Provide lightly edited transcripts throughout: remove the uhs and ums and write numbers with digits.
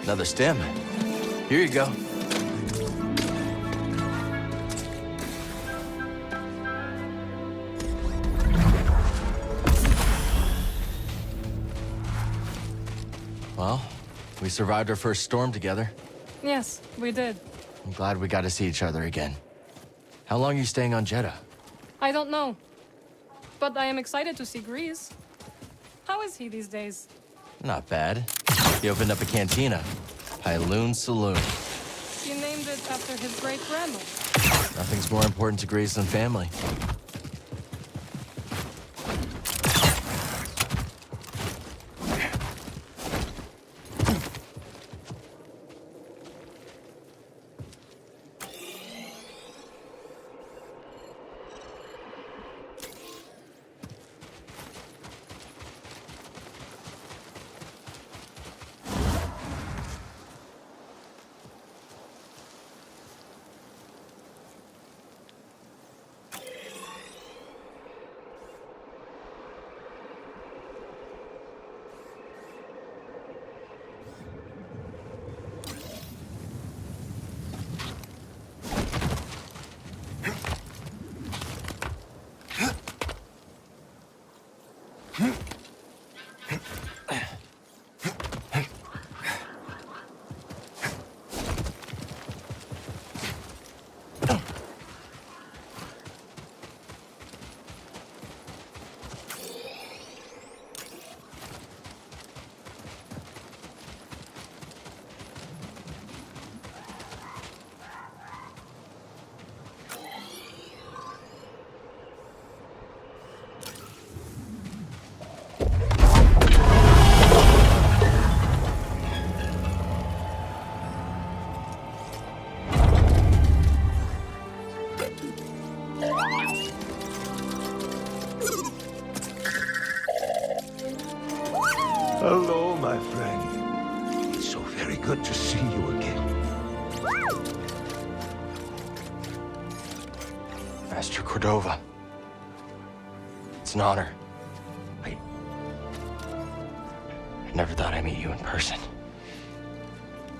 Another stem. Here you go. Well, we survived our first storm together. Yes, we did. I'm glad we got to see each other again. How long are you staying on Jedha? I don't know. But I am excited to see Grease. How is he these days? Not bad. He opened up a cantina. Pyloon Saloon. He named it after his great-grandmother. Nothing's more important to Grease than family. Hello, my friend. It's so very good to see you again. Master Cordova. It's an honor. I never thought I'd meet you in person.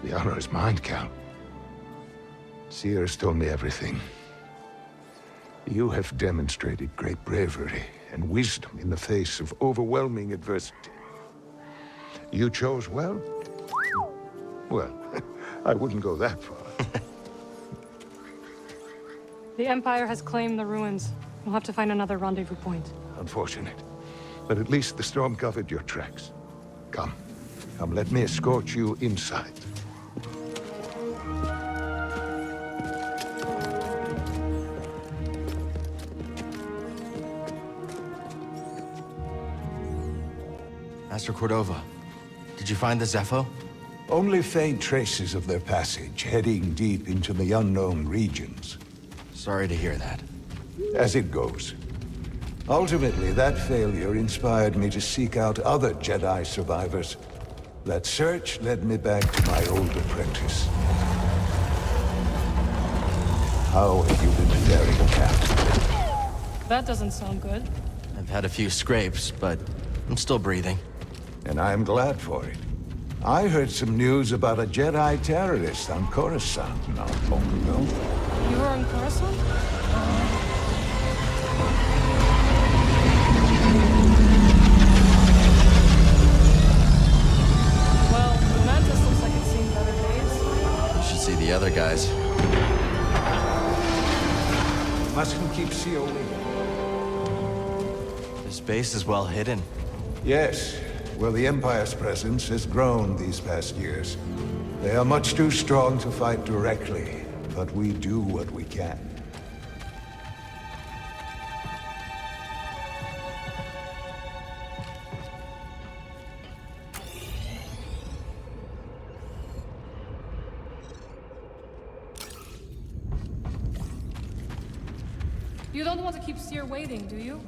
The honor is mine, Count. Seers told me everything. You have demonstrated great bravery and wisdom in the face of overwhelming adversity. You chose well? Well, I wouldn't go that far. The Empire has claimed the ruins. We'll have to find another rendezvous point. Unfortunate. But at least the storm covered your tracks. Come. Come, let me escort you inside. Master Cordova, did you find the Zepho? Only faint traces of their passage, heading deep into the unknown regions. Sorry to hear that. As it goes. Ultimately, that failure inspired me to seek out other Jedi survivors. That search led me back to my old apprentice. How have you been faring, Captain? That doesn't sound good. I've had a few scrapes, but I'm still breathing. And I'm glad for it. I heard some news about a Jedi terrorist on Coruscant not long ago. You were on Coruscant? Well, the Mantis looks like it's seen better days. You should see the other guys. Mustn't keep CO waiting. This base is well hidden. Yes. Well, the Empire's presence has grown these past years. They are much too strong to fight directly, but we do what we can. You don't want to keep Seer waiting, do you?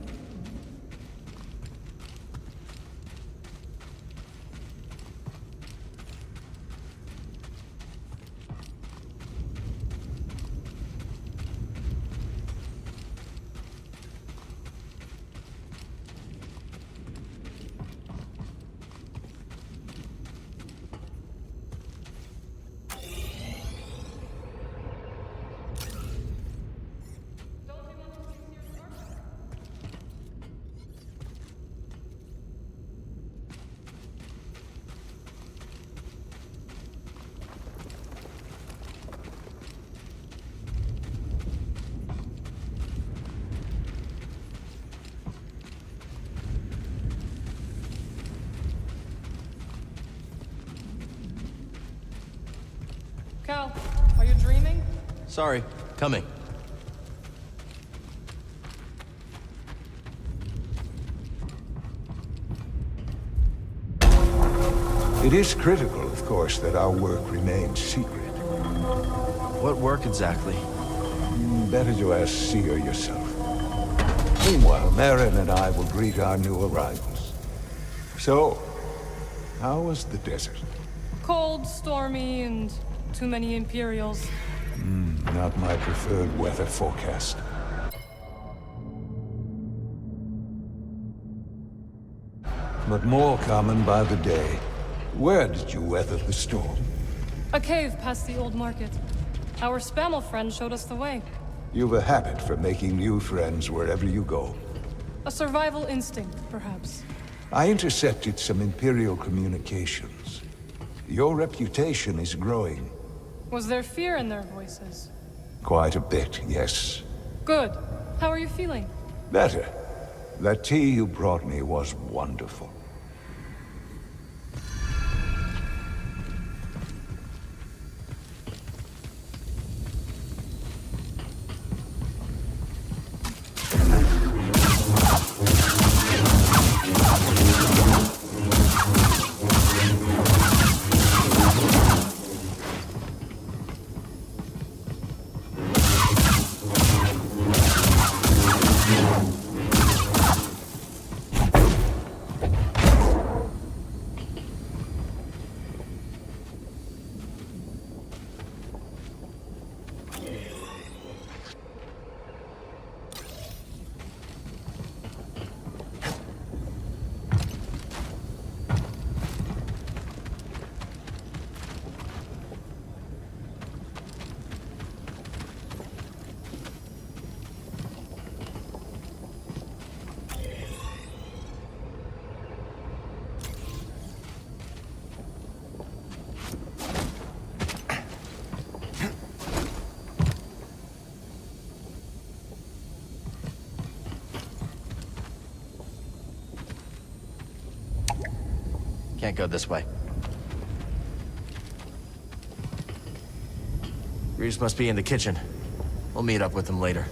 Cal, are you dreaming? Sorry, coming. It is critical, of course, that our work remains secret. What work exactly? Better to ask Seer yourself. Meanwhile, Marin and I will greet our new arrivals. So, how was the desert? Cold, stormy, and too many Imperials. Not my preferred weather forecast. But more common by the day. Where did you weather the storm? A cave past the old market. Our Spammel friend showed us the way. You've a habit for making new friends wherever you go. A survival instinct, perhaps. I intercepted some Imperial communications. Your reputation is growing. Was there fear in their voices? Quite a bit, yes. Good. How are you feeling? Better. That tea you brought me was wonderful. Can't go this way. Reeves must be in the kitchen. We'll meet up with him later.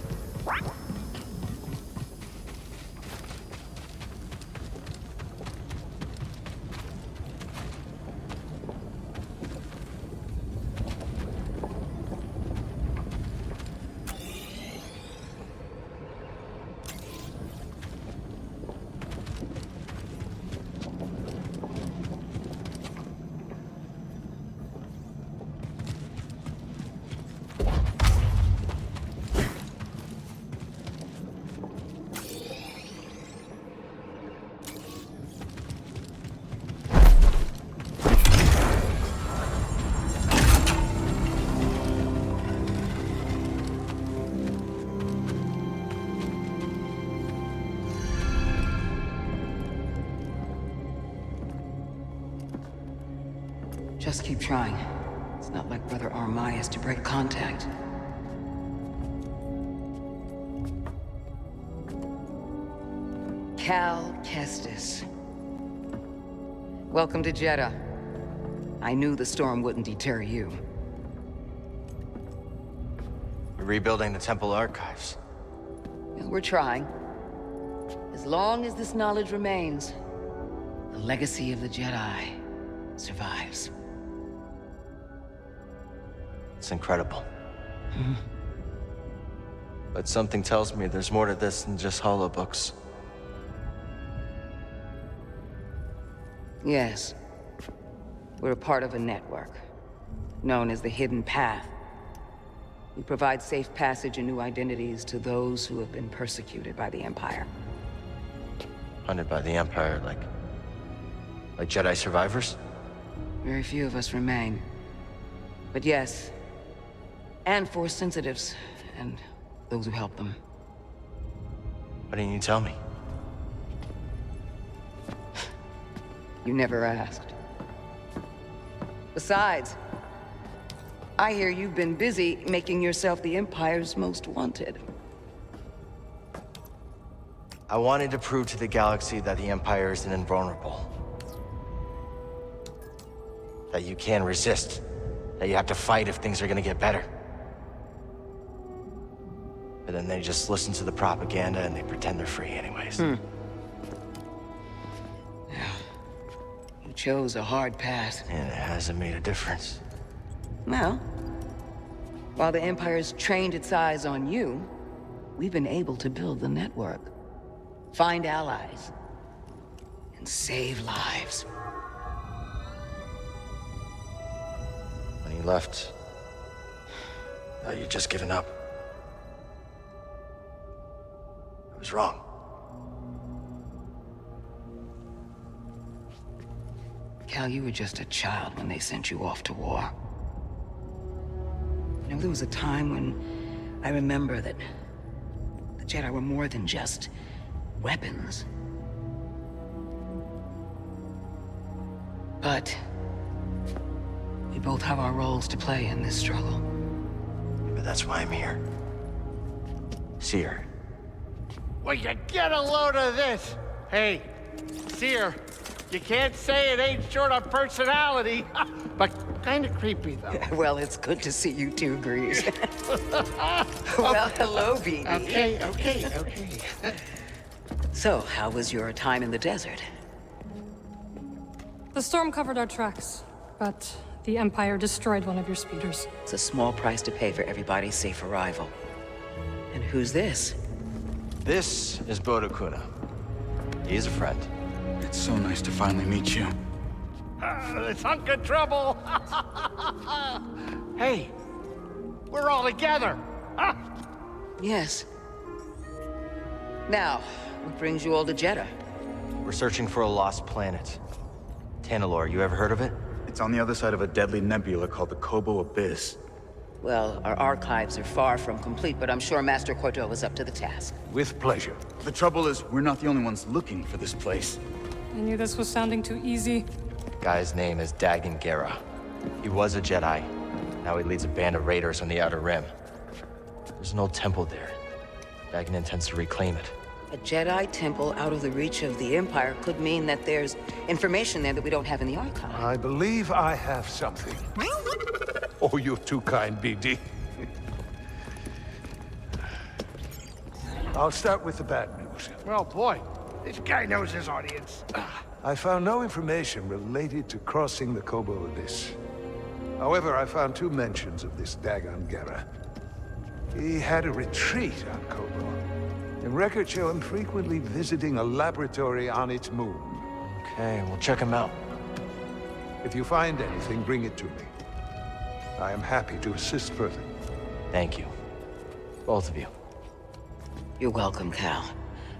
Just keep trying. It's not like Brother Armai is to break contact. Cal Kestis. Welcome to Jedha. I knew the storm wouldn't deter you. We're rebuilding the temple archives. Well, we're trying. As long as this knowledge remains, the legacy of the Jedi survives. It's incredible. But something tells me there's more to this than just holobooks. Yes. We're a part of a network, known as the Hidden Path. We provide safe passage and new identities to those who have been persecuted by the Empire. Hunted by the Empire, like Jedi survivors? Very few of us remain. But yes, and Force sensitives, and those who help them. Why didn't you tell me? You never asked. Besides, I hear you've been busy making yourself the Empire's most wanted. I wanted to prove to the galaxy that the Empire isn't invulnerable. That you can resist. that you have to fight if things are gonna get better. But then they just listen to the propaganda and they pretend they're free anyways. You chose a hard path. And it hasn't made a difference. Well, while the Empire's trained its eyes on you, we've been able to build the network, find allies, and save lives. When he left, I thought you'd just given up. I was wrong. Cal, you were just a child when they sent you off to war. You know, there was a time when I remember that the Jedi were more than just weapons. But we both have our roles to play in this struggle. But that's why I'm here. Seer. Well, you get a load of this. Hey, Seer, you can't say it ain't short on personality, but kind of creepy, though. Well, it's good to see you two, Grease. Well, hello, BD. Okay. So, how was your time in the desert? The storm covered our tracks, but the Empire destroyed one of your speeders. It's a small price to pay for everybody's safe arrival. And who's this? This is Bodo Kuna. He's a friend. It's so nice to finally meet you. This hunk of trouble. Hey, we're all together. Huh? Yes. Now, what brings you all to Jedha? We're searching for a lost planet. Tanalorr, you ever heard of it? It's on the other side of a deadly nebula called the Kobo Abyss. Well, our archives are far from complete, but I'm sure Master Cordova's up to the task. With pleasure. The trouble is, we're not the only ones looking for this place. I knew this was sounding too easy. Guy's name is Dagan Gera. He was a Jedi. Now he leads a band of raiders on the Outer Rim. There's an old temple there. Dagan intends to reclaim it. A Jedi temple out of the reach of the Empire could mean that there's information there that we don't have in the archive. I believe I have something. Oh, you're too kind, BD. I'll start with the bad news. Well, boy, this guy knows his audience. I found no information related to crossing the Kobo Abyss. However, I found two mentions of this Dagan Gera. He had a retreat on Kobo, and records show him frequently visiting a laboratory on its moon. Okay, we'll check him out. If you find anything, bring it to me. I am happy to assist further. Thank you. Both of you. You're welcome, Cal.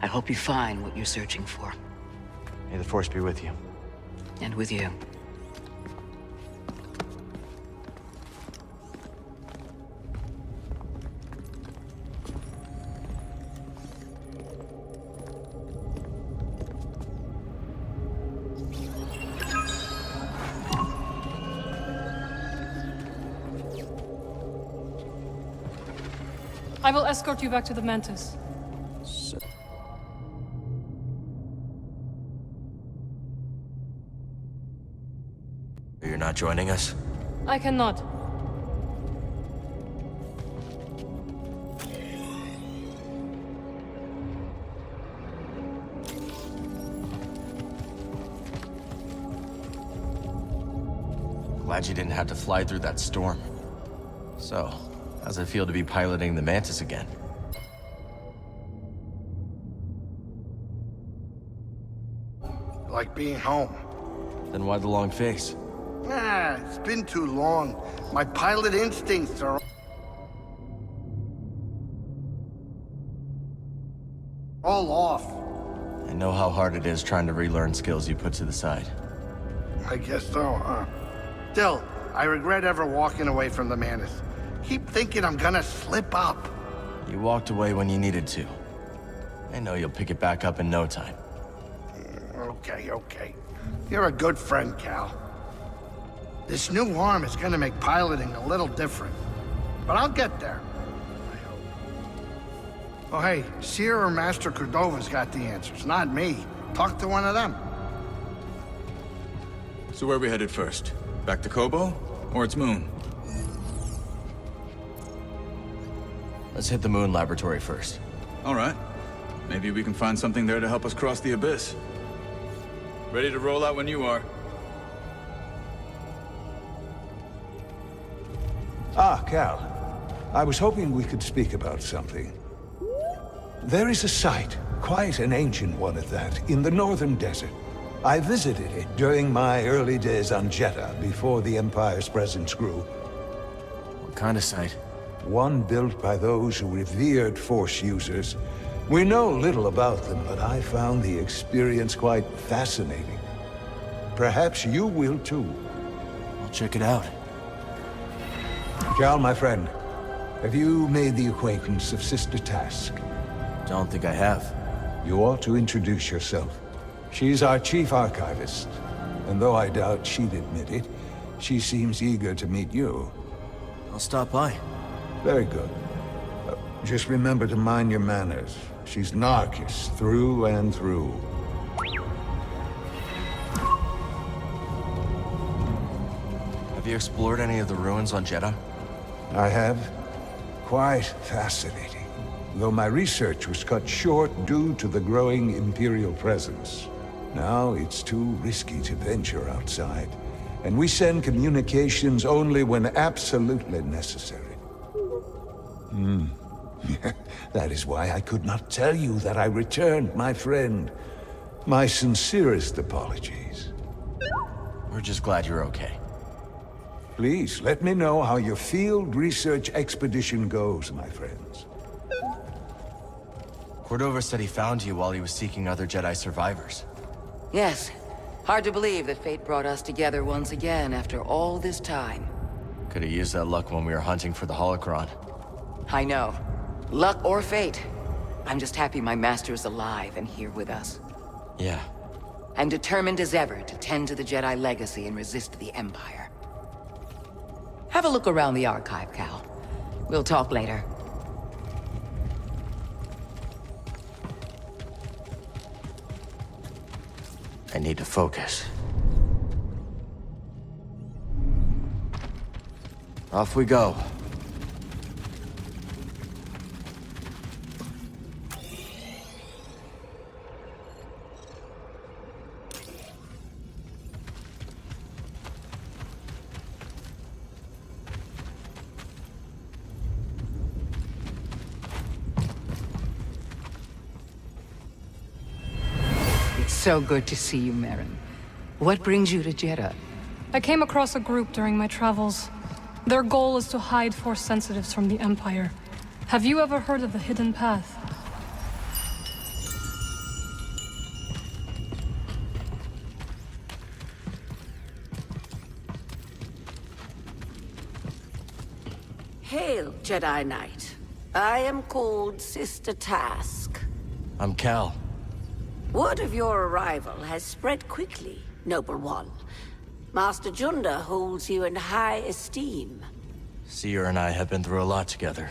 I hope you find what you're searching for. May the Force be with you. And with you. I will escort you back to the Mantis. You're not joining us? I cannot. Glad you didn't have to fly through that storm. So, how's it feel to be piloting the Mantis again? Like being home. Then why the long face? It's been too long. My pilot instincts are all off. I know how hard it is trying to relearn skills you put to the side. I guess so, huh? Still, I regret ever walking away from the Mantis. Keep thinking I'm gonna slip up. You walked away when you needed to. I know you'll pick it back up in no time. Okay. You're a good friend, Cal. This new arm is gonna make piloting a little different. But I'll get there. I hope. Oh, hey, Seer or Master Cordova's got the answers, not me. Talk to one of them. So where are we headed first? Back to Kobo? Or its moon. Let's hit the moon laboratory first. All right. Maybe we can find something there to help us cross the abyss. Ready to roll out when you are. Ah, Cal. I was hoping we could speak about something. There is a site, quite an ancient one at that, in the northern desert. I visited it during my early days on Jedha, before the Empire's presence grew. What kind of site? One built by those who revered Force users. We know little about them, but I found the experience quite fascinating. Perhaps you will too. I'll check it out. Cal, my friend, have you made the acquaintance of Sister Task? Don't think I have. You ought to introduce yourself. She's our chief archivist, and though I doubt she'd admit it, she seems eager to meet you. I'll stop by. Very good. Just remember to mind your manners. She's Narcus, through and through. Have you explored any of the ruins on Jedha? I have. Quite fascinating. Though my research was cut short due to the growing Imperial presence. Now it's too risky to venture outside, and we send communications only when absolutely necessary. That is why I could not tell you that I returned, my friend. My sincerest apologies. We're just glad you're okay. Please, let me know how your field research expedition goes, my friends. Cordova said he found you while he was seeking other Jedi survivors. Yes. Hard to believe that fate brought us together once again after all this time. Could have used that luck when we were hunting for the holocron. I know. Luck or fate. I'm just happy my master is alive and here with us. Yeah. I'm determined as ever to tend to the Jedi legacy and resist the Empire. Have a look around the archive, Cal. We'll talk later. I need to focus. Off we go. So good to see you, Merrin. What brings you to Jedha? I came across a group during my travels. Their goal is to hide Force sensitives from the Empire. Have you ever heard of the Hidden Path? Hail, Jedi Knight. I am called Sister Task. I'm Cal. Word of your arrival has spread quickly, Noble One. Master Junda holds you in high esteem. Seer and I have been through a lot together.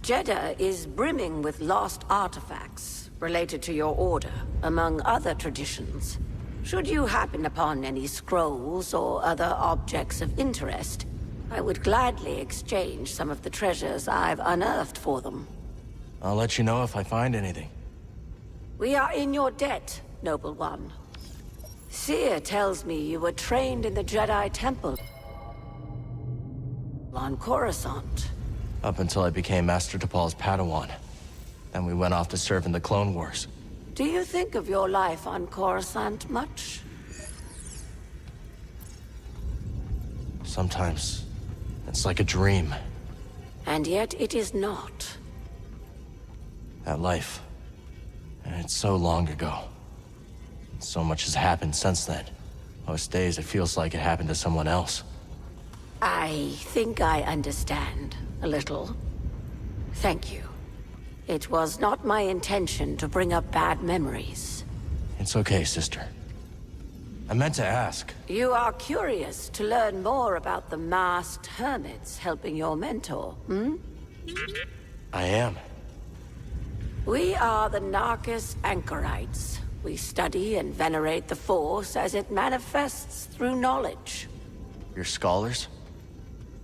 Jedha is brimming with lost artifacts related to your order, among other traditions. Should you happen upon any scrolls or other objects of interest, I would gladly exchange some of the treasures I've unearthed for them. I'll let you know if I find anything. We are in your debt, Noble One. Seer tells me you were trained in the Jedi Temple on Coruscant. Up until I became Master Tapal's Padawan. Then we went off to serve in the Clone Wars. Do you think of your life on Coruscant much? Sometimes, it's like a dream. And yet it is not. That life. And it's so long ago. So much has happened since then. Most days it feels like it happened to someone else. I think I understand, a little. Thank you. It was not my intention to bring up bad memories. It's okay, sister. I meant to ask. You are curious to learn more about the masked hermits helping your mentor, hmm? I am. We are the Narcus Anchorites. We study and venerate the Force as it manifests through knowledge. You're scholars?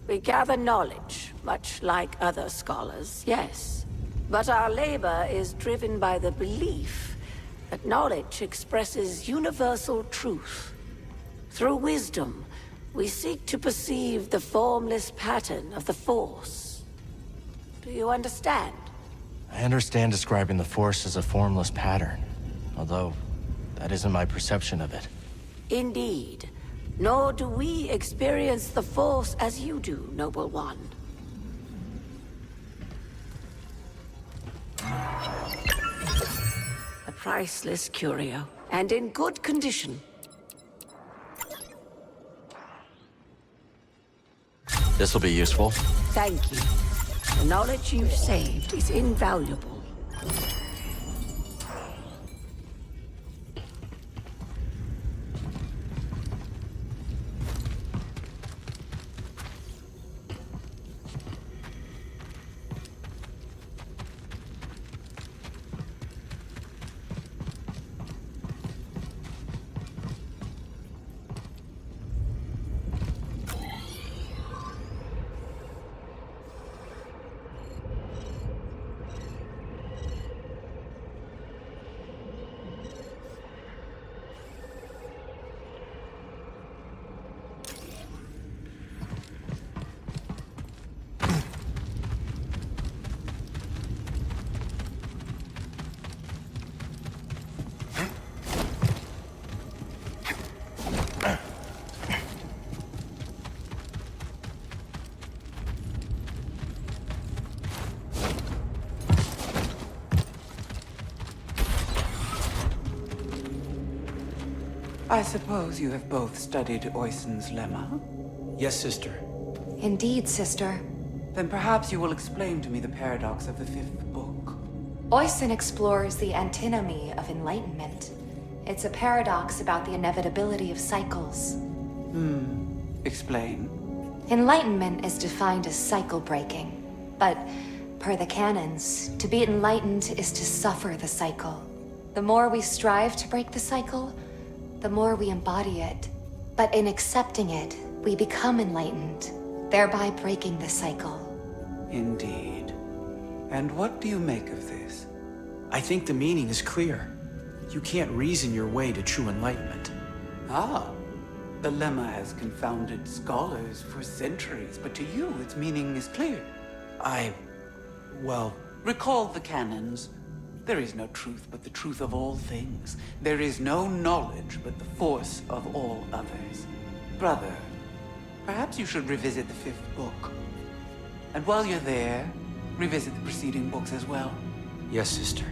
We gather knowledge, much like other scholars, yes. But our labor is driven by the belief that knowledge expresses universal truth. Through wisdom, we seek to perceive the formless pattern of the Force. Do you understand? I understand describing the Force as a formless pattern, although that isn't my perception of it. Indeed. Nor do we experience the Force as you do, Noble One. A priceless curio, and in good condition. This'll be useful. Thank you. The knowledge you've saved is invaluable. I suppose you have both studied Oisin's lemma? Yes, sister. Indeed, sister. Then perhaps you will explain to me the paradox of the fifth book. Oisin explores the antinomy of enlightenment. It's a paradox about the inevitability of cycles. Explain. Enlightenment is defined as cycle breaking. But, per the canons, to be enlightened is to suffer the cycle. The more we strive to break the cycle, the more we embody it. But in accepting it, we become enlightened, thereby breaking the cycle. Indeed. And what do you make of this? I think the meaning is clear. You can't reason your way to true enlightenment. Ah. The lemma has confounded scholars for centuries, but to you its meaning is clear. Well... Recall the canons. There is no truth but the truth of all things. There is no knowledge but the force of all others. Brother, perhaps you should revisit the fifth book. And while you're there, revisit the preceding books as well. Yes, sister.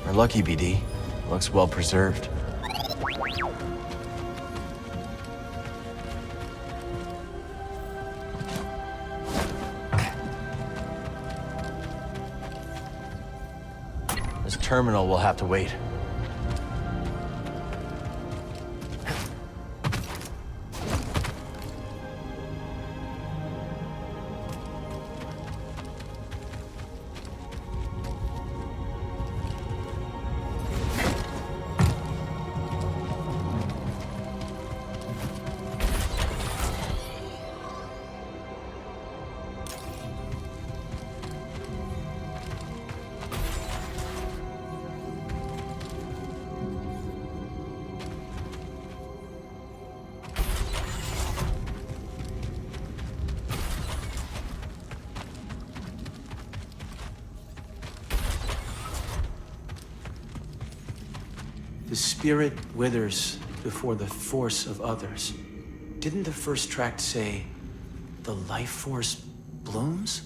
We're lucky, BD. Looks well preserved. This terminal will have to wait. The spirit withers before the force of others. Didn't the first tract say, The life force blooms?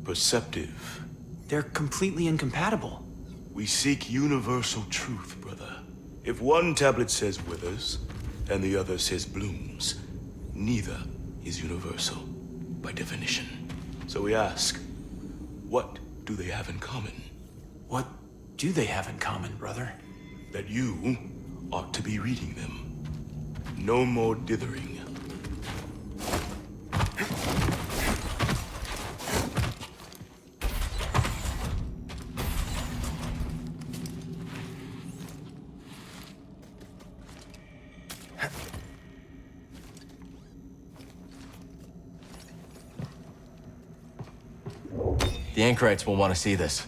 Perceptive. They're completely incompatible. We seek universal truth, brother. If one tablet says withers, and the other says blooms, neither is universal, by definition. So we ask, what do they have in common? What do they have in common, brother? That you ought to be reading them. No more dithering. The anchorites will want to see this.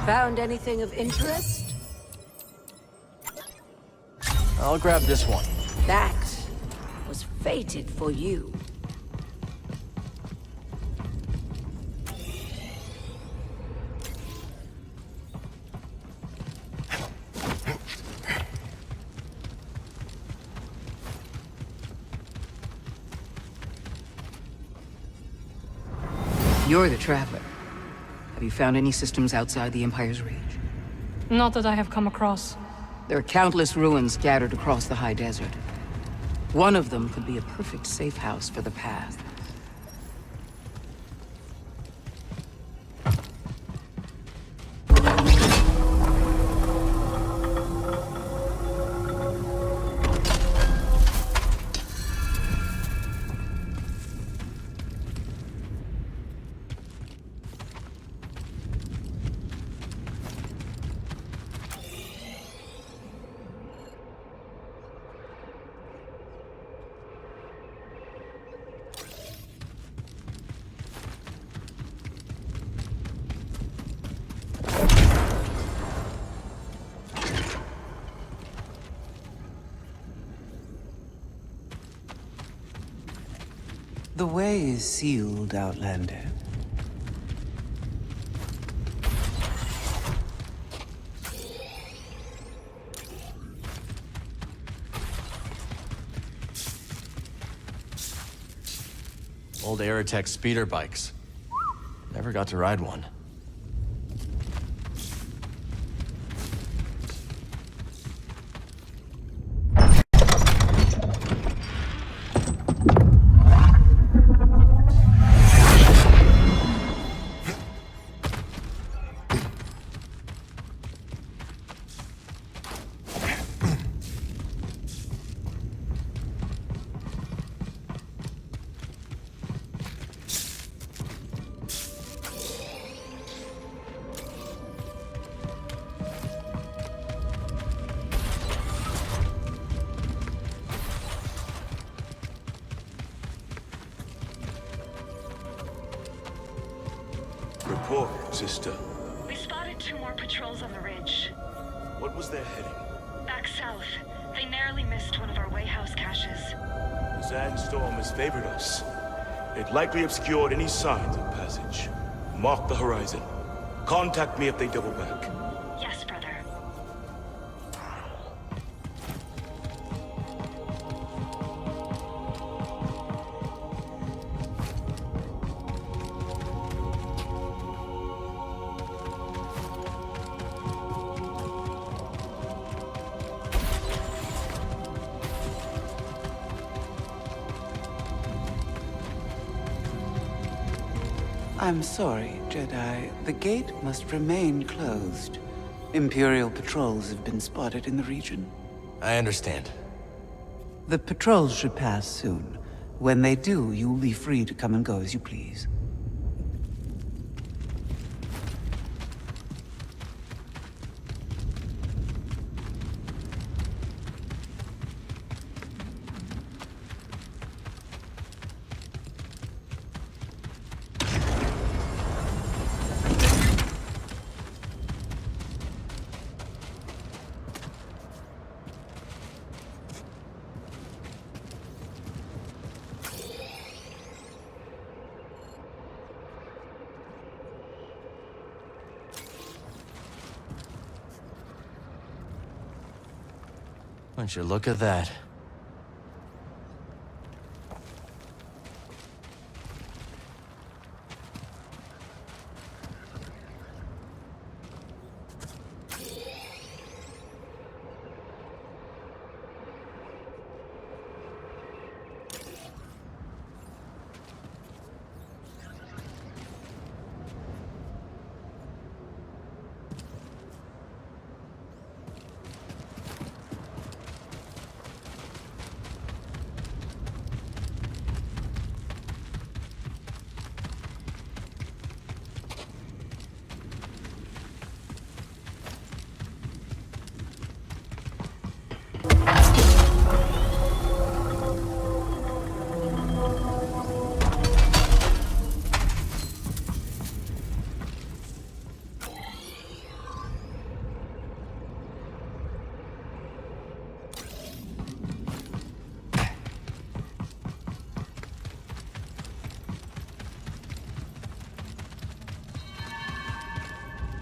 Found anything of interest? I'll grab this one. That was fated for you. You're the Traveler. Have you found any systems outside the Empire's reach? Not that I have come across. There are countless ruins scattered across the high desert. One of them could be a perfect safe house for the Path. The way is sealed, Outlander. Old Aerotech speeder bikes. Never got to ride one. Report, sister. We spotted 2 more patrols on the ridge. What was their heading? Back south. They narrowly missed one of our Wayhouse caches. The sandstorm has favored us. It likely obscured any signs of passage. Mark the horizon. Contact me if they double back. Yes, brother. I'm sorry, Jedi. The gate must remain closed. Imperial patrols have been spotted in the region. I understand. The patrols should pass soon. When they do, you will be free to come and go as you please. Won't you look at that?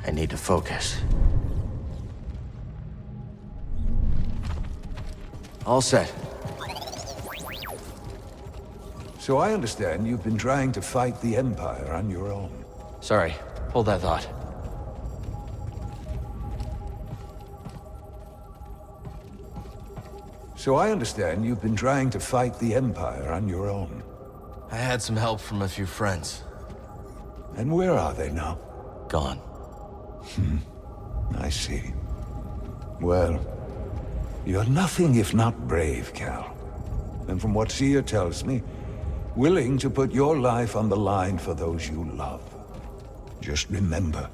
I need to focus. All set. So I understand you've been trying to fight the Empire on your own. Sorry, hold that thought. So I understand you've been trying to fight the Empire on your own. I had some help from a few friends. And where are they now? Gone. I see. Well, you're nothing if not brave, Cal. And from what Seer tells me, willing to put your life on the line for those you love. Just remember,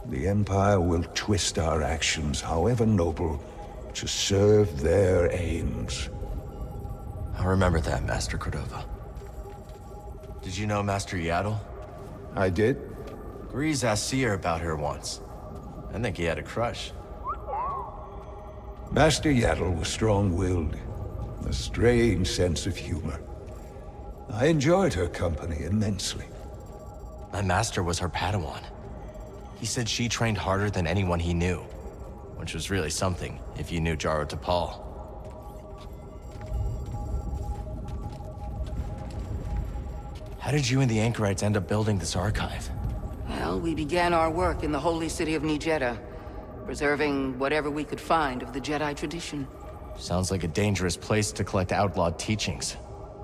the Empire will twist our actions, however noble, to serve their aims. I'll remember that, Master Cordova. Did you know Master Yaddle? I did. Grease asked Seer about her once. I think he had a crush. Master Yaddle was strong-willed, a strange sense of humor. I enjoyed her company immensely. My master was her Padawan. He said she trained harder than anyone he knew, which was really something if you knew Jaro Tapal. How did you and the Anchorites end up building this archive? Well, we began our work in the holy city of Jedha, preserving whatever we could find of the Jedi tradition. Sounds like a dangerous place to collect outlawed teachings.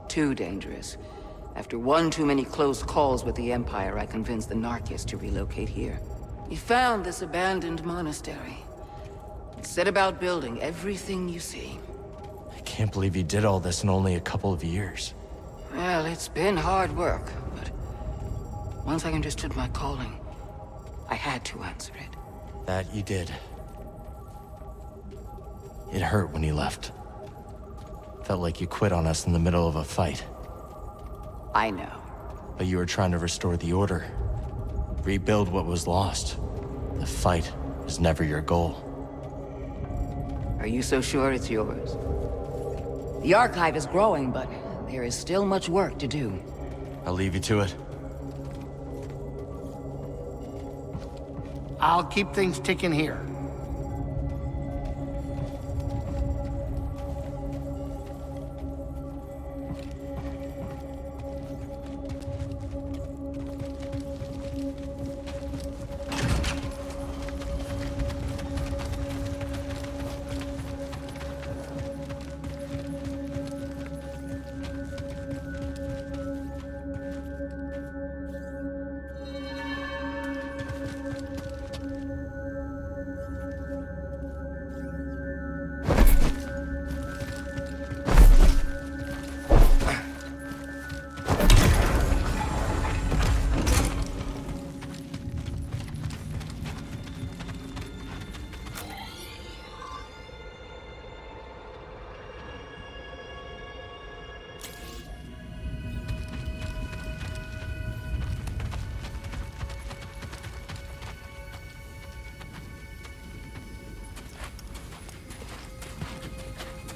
Too dangerous. After one too many close calls with the Empire, I convinced the Narkis to relocate here. We found this abandoned monastery. And set about building everything you see. I can't believe you did all this in only a couple of years. Well, it's been hard work, but once I understood my calling, I had to answer it. That you did. It hurt when you left. Felt like you quit on us in the middle of a fight. I know. But you were trying to restore the Order. Rebuild what was lost. The fight was never your goal. Are you so sure it's yours? The archive is growing, but there is still much work to do. I'll leave you to it. I'll keep things ticking here.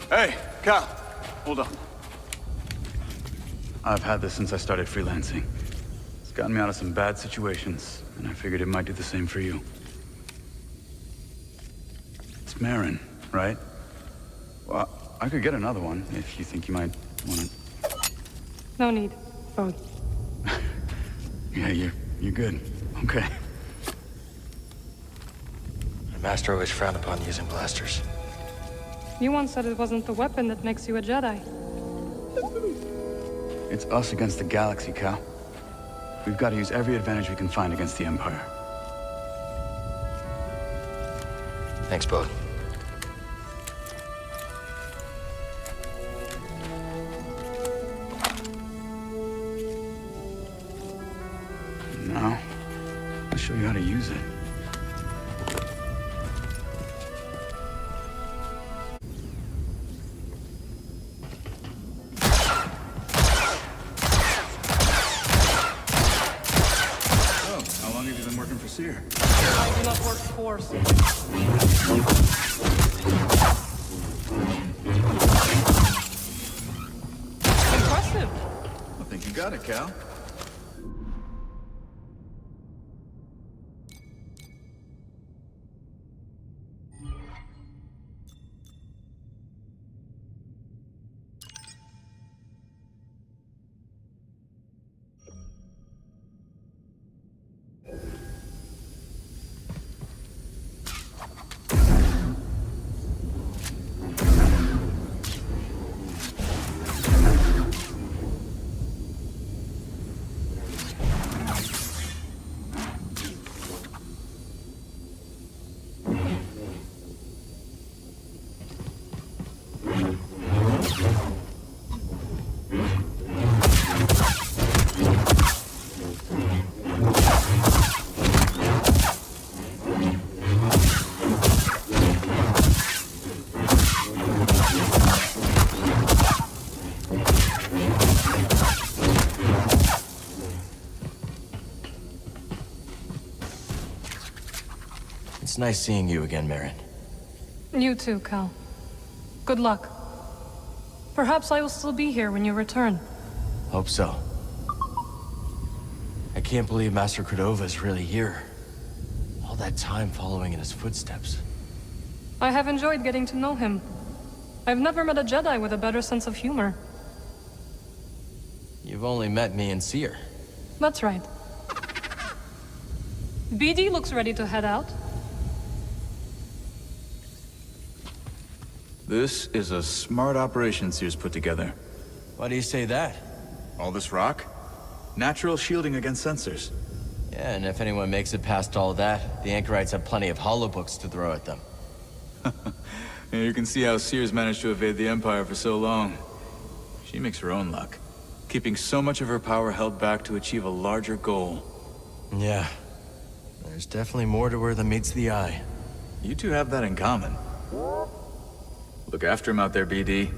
Hey, Cal, hold on. I've had this since I started freelancing. It's gotten me out of some bad situations, and I figured it might do the same for you. It's Marin, right? Well, I could get another one if you think you might want it. No need. Both. Yeah, you're good. Okay. My master always frowned upon using blasters. You once said it wasn't the weapon that makes you a Jedi. It's us against the galaxy, Cal. We've got to use every advantage we can find against the Empire. Thanks, Bode. Now, I'll show you how to use it. So, how long have you been working for Seer? I do not work for Seer. Impressive. I think you got it, Cal. It's nice seeing you again, Marin. You too, Cal. Good luck. Perhaps I will still be here when you return. Hope so. I can't believe Master Cordova is really here. All that time following in his footsteps. I have enjoyed getting to know him. I've never met a Jedi with a better sense of humor. You've only met me and Seer. That's right. BD looks ready to head out. This is a smart operation Seer's put together. Why do you say that? All this rock? Natural shielding against sensors. Yeah, and if anyone makes it past all that, the Anchorites have plenty of holobooks to throw at them. Yeah, you can see how Seer's managed to evade the Empire for so long. She makes her own luck, keeping so much of her power held back to achieve a larger goal. Yeah. There's definitely more to her than meets the eye. You two have that in common. Look after him out there, BD.